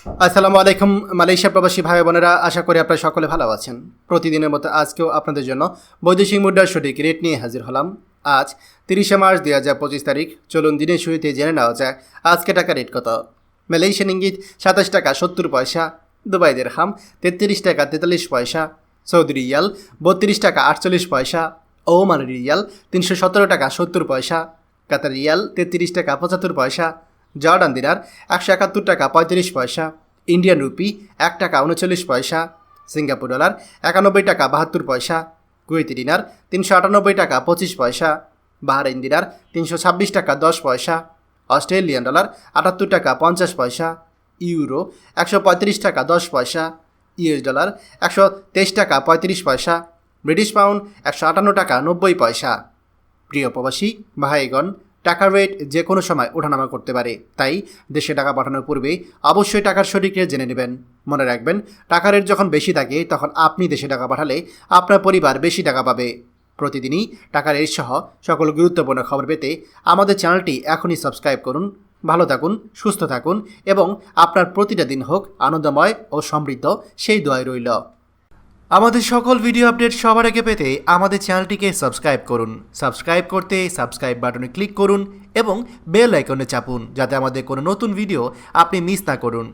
আসসালামু আলাইকুম মালয়েশিয়া প্রবাসী ভাই বোনেরা, আশা করি আপনারা সকলে ভালো আছেন। প্রতিদিনের মতো আজকেও আপনাদের জন্য বৈদেশিক মুদ্রার সঠিক রেট নিয়ে হাজির হলাম। আজ 30শে মার্চ 2025 তারিখ। চলুন দিনের শুরুতে জেনে নেওয়া যায় আজকে টাকা রেট কত। মালয়েশিয়ান ইঙ্গিত 27 টাকা 70 পয়সা, দুবাই দিরহাম 33 টাকা 43 পয়সা, সৌদি রিয়াল 32 টাকা 48 পয়সা, ওমান রিয়াল 317 টাকা 70 পয়সা, কাতার রিয়াল 33 টাকা 75 পয়সা, জর্ডান দিনার 171 টাকা 35 পয়সা, ইন্ডিয়ান রুপি 1 টাকা 39 পয়সা, সিঙ্গাপুর ডলার 91 টাকা 72 পয়সা, কুয়েতি দিনার 398 টাকা 25 পয়সা, বাহরাইন দিনার 326 টাকা 10 পয়সা, অস্ট্রেলিয়ান ডলার 78 টাকা 50 পয়সা, ইউরো 135 টাকা 10 পয়সা, ইউএস ডলার 123 টাকা 35 পয়সা, ব্রিটিশ পাউন্ড 158 টাকা 90 পয়সা। প্রিয় প্রবাসী ভাইগণ, টাকার রেট যে কোনো সময় ওঠানামা করতে পারে, তাই দেশে টাকা পাঠানোর পূর্বে অবশ্যই টাকার সঠিক রেট জেনে নেবেন। মনে রাখবেন, টাকার রেট যখন বেশি থাকে তখন আপনি দেশে টাকা পাঠালে আপনার পরিবার বেশি টাকা পাবে। প্রতিদিনই টাকার রেট সহ সকল গুরুত্বপূর্ণ খবর পেতে আমাদের চ্যানেলটি এখনই সাবস্ক্রাইব করুন। ভালো থাকুন, সুস্থ থাকুন এবং আপনার প্রতিটা দিন হোক আনন্দময় ও সমৃদ্ধ, সেই দোয়াই রইল। আমাদের সকল ভিডিও আপডেট সবার আগে পেতে আমাদের চ্যানেলটিকে সাবস্ক্রাইব করুন। সাবস্ক্রাইব করতে সাবস্ক্রাইব বাটনে ক্লিক করুন এবং বেল আইকনে চাপুন, যাতে আমাদের কোনো নতুন ভিডিও আপনি মিস না করুন।